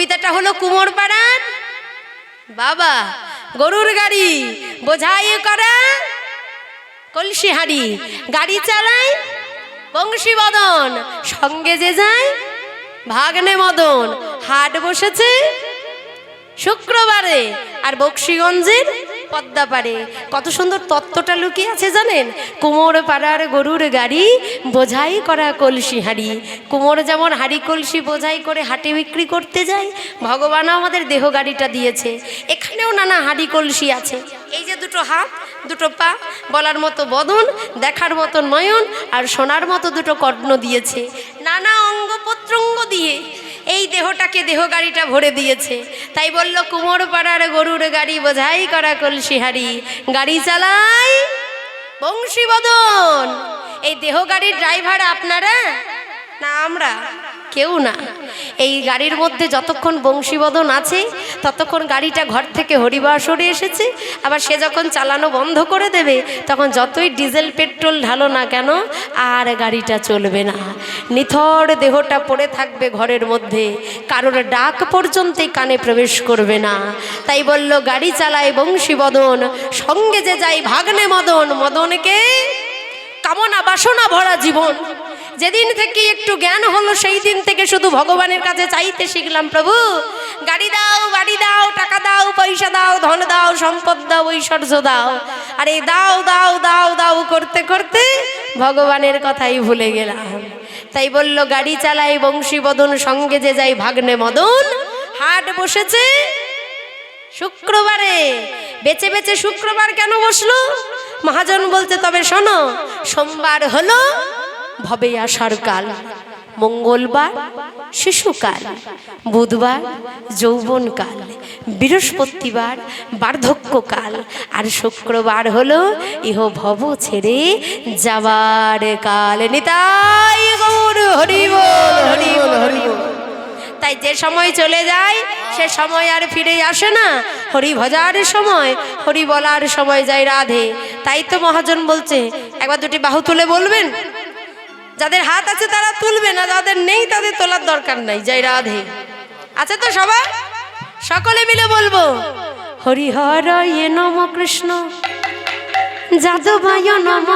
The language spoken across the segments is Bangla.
কবিতাটা হলো কুমোর পাড়ার বাবা গরুর গাড়ি বোঝাই করা কলসি হাঁড়ি, গাড়ি চালায় বংশীবদন, সঙ্গে যে যায় ভাগ্নে মদন। হাট বসেছে শুক্রবারে আর বক্সিগঞ্জের পদ্মা পারে। কত সুন্দর তত্ত্বটা লুকিয়ে আছে জানেন? কুমোর পাড়ার গরুর গাড়ি বোঝাই করা কলসি হাঁড়ি। কুমোর যেমন হাঁড়ি কলসি বোঝাই করে হাটে বিক্রি করতে যায়, ভগবানও আমাদের দেহ গাড়িটা দিয়েছে। এখানেও নানা হাঁড়ি কলসি আছে। এই যে দুটো হাত, দুটো পা, বলার মতো বদন, দেখার মতো নয়ন, আর শোনার মতো দুটো কর্ণ দিয়েছে। নানা অঙ্গ প্রত্যঙ্গ দিয়ে এই দেহটাকে দেহ গাড়িটা ভরে দিয়েছে। তাই বলল কুমোর পাড়ার গরুর গাড়ি বোঝাই করা কলসি হাঁড়ি, গাড়ি চালাই বংশীবদন। এই দেহ গাড়ির ড্রাইভার আপনারা না আমরা? কেউ না। এই গাড়ির মধ্যে যতক্ষণ বংশীবদন আছে ততক্ষণ গাড়িটা ঘর থেকে হরিবাসরে এসেছে। আবার সে যখন চালানো বন্ধ করে দেবে তখন যতই ডিজেল পেট্রোল ঢালো না কেন আর গাড়িটা চলবে না। নিথর দেহটা পড়ে থাকবে ঘরের মধ্যে, কারোর ডাক পর্যন্তই কানে প্রবেশ করবে না। তাই বলল গাড়ি চালায় বংশীবদন, সঙ্গে যে যায় ভাগ্নে মদন। মদনকে কামনা বাসনা ভরা জীবন। যেদিন থেকে একটু জ্ঞান হলো সেই দিন থেকে শুধু ভগবানের কাছে চাইতে শিখলাম, প্রভু গাড়ি দাও, বাড়ি দাও, টাকা দাও, পয়সা দাও, ধন দাও, সম্পদ দাও, ঐশ্বর্য দাও। আর এই দাও দাও দাও দাও করতে করতে ভগবানের কথাই ভুলে গেলাম। তাই বলল গাড়ি চালাই বংশীবদন, সঙ্গে যে যাই ভাগ্নে মদন। হাট বসেছে শুক্রবারে। বেচে বেচে শুক্রবার কেন বসলো? মহাজন বলতে তবে শোনো, সোমবার হলো ভবে আসার কাল, মঙ্গলবার শিশুকাল, বুধবার যৌবনকাল, বৃহস্পতিবার বার্ধক্যকাল, আর শুক্রবার হলো ইহ ভব ছেড়ে যাবার কাল। নিতাই গৌর হরি বল, হরি বল, হরি বল। তাই যে সময় চলে যায় সে সময় আর ফিরে আসে না। হরি ভজার সময়, হরি বলার সময় যায় রাধে। তাই তো মহাজন বলছে একবার দুটি বাহু তুলে বলবেন। যাদের হাত আছে তারা তুলবে না, যাদের নেই তাদের তোলার দরকার নাই। জয় রাধে। আছে তো সবাই? সকলে মিলে বলবো হরি হরয়ে নম কৃষ্ণ যাদবায় নম,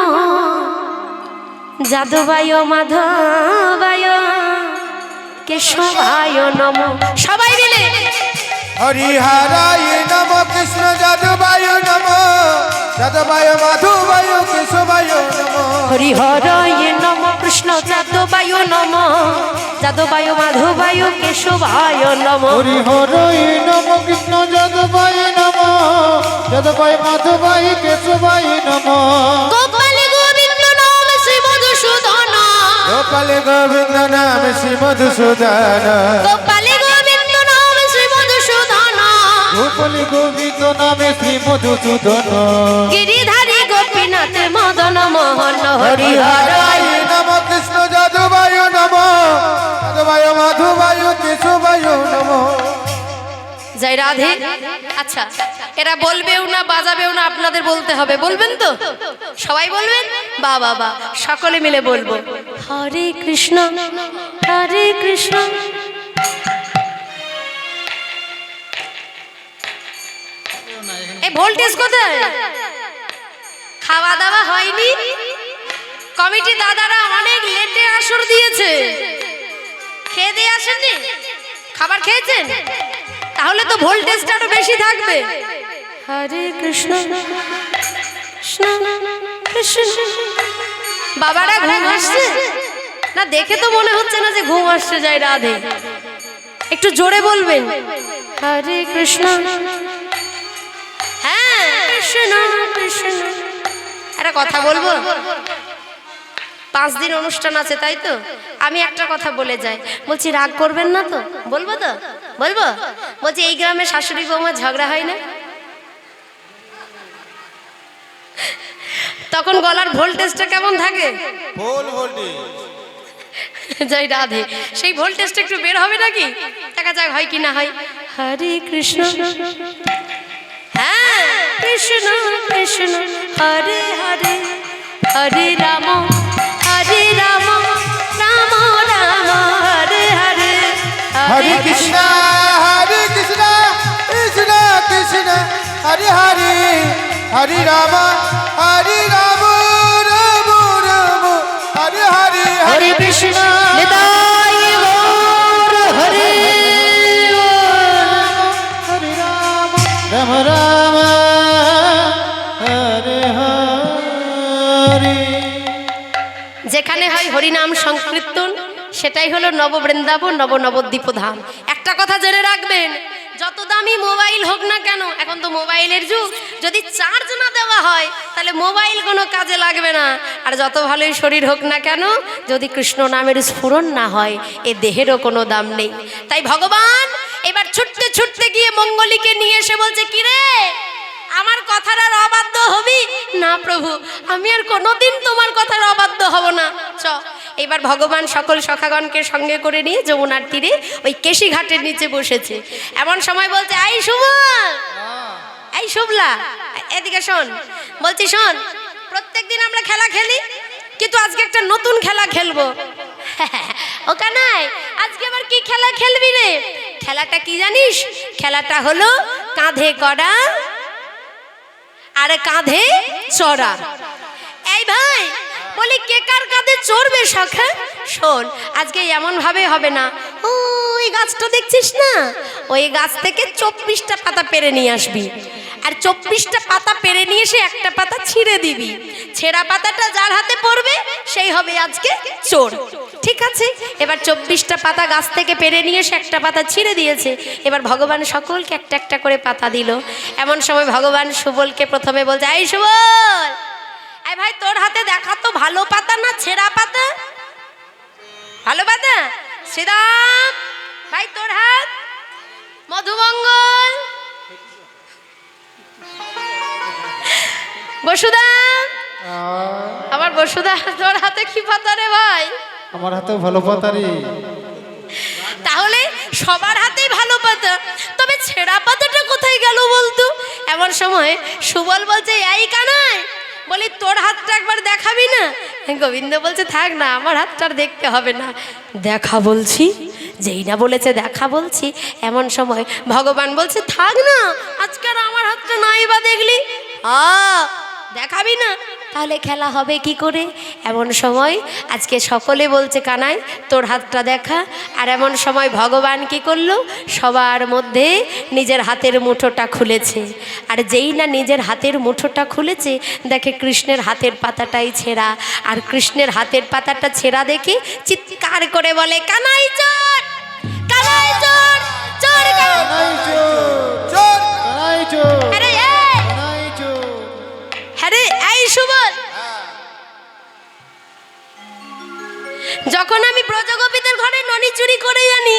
যাদবায় মাধবায় কেশবায় নম। সবাই মিলে হরি হরায় নম কৃষ্ণ যাদবায় নম, যাদবায় মাধবায় কেশবায় নম। হরি হরয়ে নম কৃষ্ণ যাদবায় নম, যাদবায় মাধবায় কেশবায় নম। হরি হরায় নম কৃষ্ণ যাদবায় নম, যাদবায় মাধবায় কেশবায় নম। গোপালে গোবিন্দ নাম শ্রী মধুসূদন, গোপালে গোবিন্দ নাম শ্রী মধুসূদন, গোপালে গোবিন্দ নাম শ্রী মধুসূদন, গোপালে গোবিন্দ নামে শ্রী মধুসূদন। গিরিধারী গোপীনাথ মদন মোহন। হরি হরায় হরয়ে নম কৃষ্ণ যাদবায় নম, যাদবায় মাধবায় কেশবায় নম। জয় রাধে। আচ্ছা, এরা বলবেও না বাজাবেও না, আপনাদের বলতে হবে। বলবেন তো? সবাই বলবেন? বা বাবা, সকলে মিলে বলবো হরে কৃষ্ণ হরে কৃষ্ণ। এই ভোল্টেজ কোথায়? খাওয়া দাওয়া হয়নি? কমিটি দাদারা অনেক লেটে আসর দিয়েছে, খেয়ে দিয়ে আসেননি? খাবার খেয়েছেন? তাহলে তো ভোল্টেজটা আরো বেশি থাকবে। হরে কৃষ্ণ কৃষ্ণ কৃষ্ণ। বাবারা ঘুম আসছে না? দেখে তো মনে হচ্ছে না যে ঘুম আসছে। যায় রাধে। একটু জোরে বলবেন হরে কৃষ্ণ। হ্যাঁ, কৃষ্ণ কৃষ্ণ। একটা কথা বলবো, 5 দিন অনুষ্ঠান আছে তাই তো? আমি একটা কথা বলে যাই, বলছি রাগ করবেন না তো? বলবো তো? বলবো। বলছি এই গ্রামে শাশুড়ি বৌমা ঝগড়া হয় না? তখন গলার ভোল্টেজটা কেমন থাকে? ফুল ভোল্টেজ। জয় রাধে। সেই ভোল্টেজটা একটু বের হবে নাকি? দেখা যাক হয় কি না হয়। হরে কৃষ্ণ। হ্যাঁ, কৃষ্ণ কৃষ্ণ হরে হরে, হরে রাম হরে রাম, রাম রাম হরে হরে। হরে কৃষ্ণ হরি রাম রাম রাম হরি হরি হরে কৃষ্ণ নিতাই গৌর হরি হরি রাম রাম রাম হরে হরি। যেখানে হয় হরিনাম সংকীর্তন সেটাই হলো নববৃন্দাবন নবদ্বীপ ধাম। একটা কথা জেনে রাখবেন, যত দামি মোবাইল হোক না কেন, এখন তো মোবাইলের যুগ, যদি চার্জ না দেওয়া হয় তাহলে মোবাইল কোনো কাজে লাগবে না। আর যত ভালোই শরীর হোক না কেন, যদি কৃষ্ণ নামের স্ফুরণ না হয় এ দেহেরও কোনো দাম নেই। তাই ভগবান এবার ছুটতে ছুটতে গিয়ে মঙ্গলীকে নিয়ে এসে বলছে, কিরে আমার কথার আর অবাধ্য হবি না? প্রভু, আমি আর কোনোদিন তোমার কথার অবাধ্য হব না। চ এবার ভগবান সকল সখাগণকে সঙ্গে করে নিয়ে যমুনার তীরে ওই কেশি ঘাটের নিচে বসেছে। এমন সময় বলছে, এই শুভল, এই শুভলা, এদিকে শোন। বলছি শোন, প্রত্যেকদিন আমরা খেলা খেলি, কিন্তু আজকে একটা নতুন খেলা খেলবো। ও কানাই, আজকে আবার কি খেলা খেলবি রে? খেলাটা কি জানিস? খেলাটা হলো কাঁধে করা আর কাঁধে চড়া। এই ভাই বলি, কে কার কাঁধে চড়বে সখা? শোন, আজকে এমন ভাবে হবে না, ওই গাছটা দেখছিস না, ওই গাছ থেকে 24টা পাতা পেরে নিয়ে আসবি, আর 24টা পাতা পেরে নিয়ে এসে একটা পাতা ছিঁড়ে দিবি। ছেঁড়া পাতাটা যার হাতে পড়বে সেই হবে আজকে চোর। ঠিক আছে? এবার 24টা পাতা গাছ থেকে পেরে নিয়ে এসে একটা পাতা ছিঁড়ে দিয়েছে। এবার ভগবান সকলকে একটা একটা করে পাতা দিল। এমন সময় ভগবান সুবলকে প্রথমে বলছে, এই সুবল, এই ভাই তোর হাতে দেখা তো ভালো পাতা না ছেঁড়া পাতা? ভালো পাতা। শ্রীরাম ভাই তোর হাত। মধুমঙ্গল, বসুদা, আমার বসুদা, তোর হাতে কি পাতা রে ভাই? আমার হাতেও ভালো পাতারি। তাহলে সবার হাতেই ভালো পাতা, তবে ছেঁড়া পাতাটা কোথায় গেল বলতো? এমন সময় সুবল বলছে, এই কানাই, বলি তোর হাতটা একবার দেখাবি না? গোবিন্দ বলছে, থাক না, আমার হাতটা আর দেখতে হবে না। দেখা বলছি, যেই না বলেছে দেখা বলছি, এমন সময় ভগবান বলছে, থাক না, আজকে আর আমার হাতটা নাই বা দেখলি, দেখাবি না, তাহলে খেলা হবে কি করে? এমন সময় আজকে সকলে বলছে, কানাই তোর হাতটা দেখা। আর এমন সময় ভগবান কি করলো? সবার মধ্যে নিজের হাতের মুঠোটা খুলেছে। আর যেই না নিজের হাতের মুঠোটা খুলেছে, দেখে কৃষ্ণের হাতের পাতাটাই ছেঁড়া। আর কৃষ্ণের হাতের পাতাটা ছেঁড়া দেখে চিৎকার করে বলে, কানাই চোর, কানাই চোর, চোর, কানাই চোর, কানাই চোর, আরে কানাই চোর। আরে এই সুবল, যখন আমি ব্রজগোপীদের ঘরে ননি চুরি করে আনি,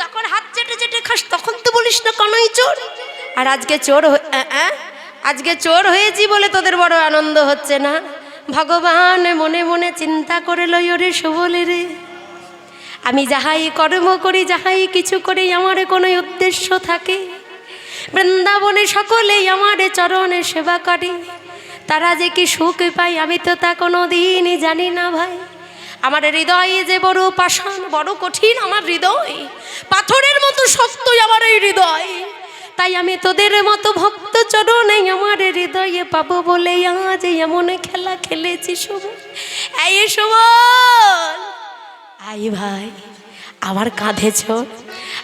তখন হাত চেটে চেটে খাস, তখন তো বলিস না কানাই চোর। আর আজকে আজকে চোর হয়েছি বলে তোদের বড় আনন্দ হচ্ছে না? ভগবান মনে মনে চিন্তা করে লই, ওরে সুবলে রে, আমি যাহাই কর্ম করি, যাহাই কিছু করি, আমার কোনো উদ্দেশ্য থাকে। বৃন্দাবনে সকলেই আমার চরণে সেবা করে, তারা যে কি সুখ পায় আমি তো তা কোনো দিনই জানি না ভাই। আমার হৃদয়ে যে বড় পাষাণ, বড় কঠিন আমার হৃদয়, পাথরের মতো শক্ত আমার এই হৃদয়। তাই আমি তোদের মতো ভক্ত চরণে আমার হৃদয়ে পাবো বলে আজ এমন খেলা খেলেছি। সুবল, এই সুবল, আই ভাই আমার কাঁধে চোর।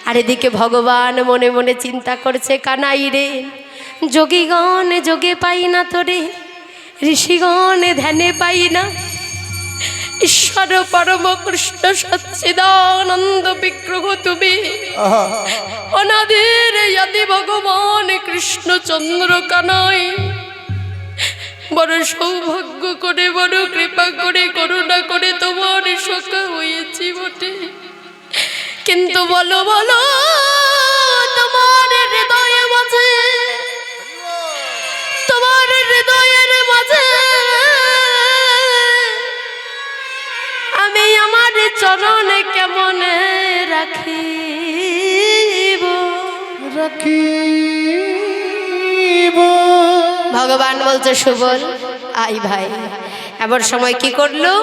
আর এদিকে ভগবান মনে মনে চিন্তা করছে, কানাই রে, যোগীগণ যোগে পাই না তোরে, ঋষিগণ ধ্যানে পাই না, ঈশ্বর পরম কৃষ্ণ সচ্চিদানন্দ বিগ্রহ তুমি, অনাদির আদি ভগবান কৃষ্ণচন্দ্র কানাই, বড় সৌভাগ্য করে, বড় কৃপা করে, করুণা করে তোমার সখা হয়েছি বটে। কিন্তু বলো বলো, তোমার হৃদয়ে মাঝে, তোমার হৃদয়ের মাঝে আমি আমার চরণে কেমন রাখিব, রাখিব। ভগবান বলছে, সুবল আই ভাই। এবার সময় কি করলো?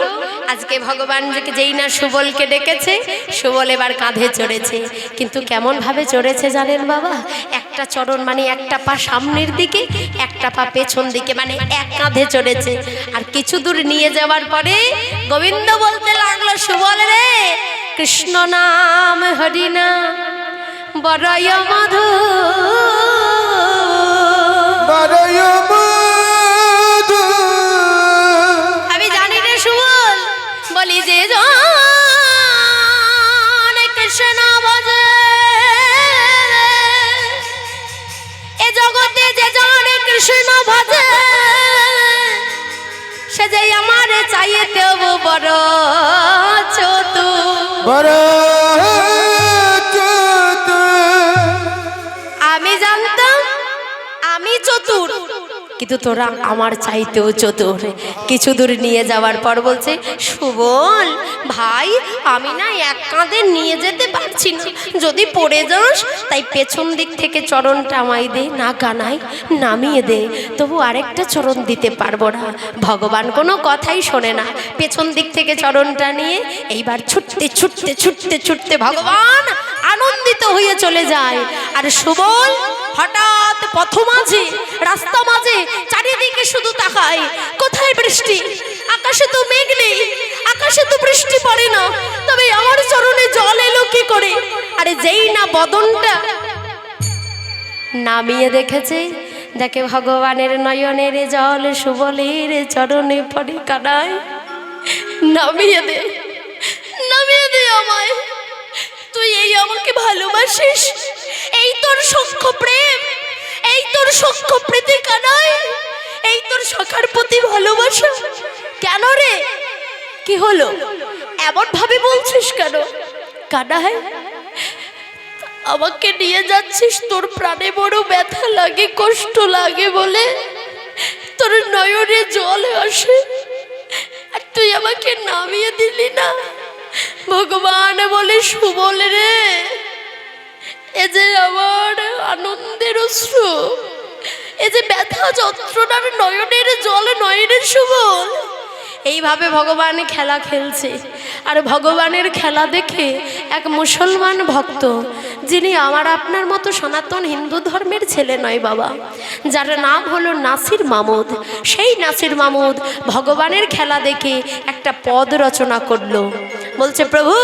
আজকে ভগবান যেই না সুবলকে ডেকেছে, সুবল এবার কাঁধে চড়েছে। কিন্তু কেমন ভাবে চড়েছে জানেন বাবা? একটা একটা চরণ মানে একটা পা সামনের দিকে, একটা পা পেছন দিকে, মানে এক কাঁধে চড়েছে। আর কিছু দূর নিয়ে যাওয়ার পরে গোবিন্দ বলতে লাগলো, সুবল রে, কৃষ্ণ নাম হরি নাম বড়ই মধু, বড়ই মধু। আমি জানি রে সুবল, বলি যে জন কৃষ্ণ ভজে, এ জগতে যে জন কৃষ্ণ ভজে, সে যে আমার চাইতে বড় চতুর। বড় চতুর। আমি জানতাম আমি চতুর, কিন্তু তোরা আমার চাইতেও চতুর। কিছু দূর নিয়ে যাওয়ার পর বলছে, সুবল ভাই, আমি না এক কাঁধে নিয়ে যেতে পারছি না, যদি পড়ে যাস তাই পেছন দিক থেকে চরণটা আমায় দে, না কানাই নামিয়ে দে, তবু আরেকটা চরণ দিতে পারবো না। ভগবান কোনো কথাই শোনে না, পেছন দিক থেকে চরণটা নিয়ে এইবার ছুটতে ছুটতে ছুটতে ছুটতে ভগবান আনন্দিত হয়ে চলে যায়। আর সুবল হঠাৎ পথ মাঝে, রাস্তা মাঝে চারিদিকে শুধু তাকায়, কোথায় বৃষ্টি? আকাশে তো মেঘ নেই, আকাশে তো বৃষ্টি পড়ে না, তবে আমার চরণে জল এলো কি করে? আরে যেই না বদনটা নামিয়ে দেখেছে, দেখে ভগবানের নয়নের জল সুবলের চরণে পড়ে। কানাই নামিয়ে দে, নামিয়ে দে আমায়, তুই এই আমাকে ভালোবাসিস, এই তোর সখ্য প্রেম, এই তোর সখ্য প্রীতি কানাই, এই তোর সখার প্রতি ভালোবাসা। কেন রে, কি হলো, এমন ভাবে বলছিস কেন? কানাই, আমাকে নিয়ে যাচ্ছিস, তোর প্রাণে বড় ব্যথা লাগে, কষ্ট লাগে বলে তোর নয়নে জল আসে, আর তুই আমাকে নামিয়ে দিলি না। ভগবান বলে, সুবল রে, এ যে আমার আনন্দের অশ্রু, এ যে ব্যথা যন্ত্রণার নয়নের জল, নয়নের সুবল। এইভাবে ভগবান খেলা খেলছে। আর ভগবানের খেলা দেখে এক মুসলমান ভক্ত, যিনি আমার আপনার মতো সনাতন হিন্দু ধর্মের ছেলে নয় বাবা, যার নাম হলো নাসির মাহমুদ, সেই নাসির মাহমুদ ভগবানের খেলা দেখে একটা পদ রচনা করলো। বলছে, প্রভু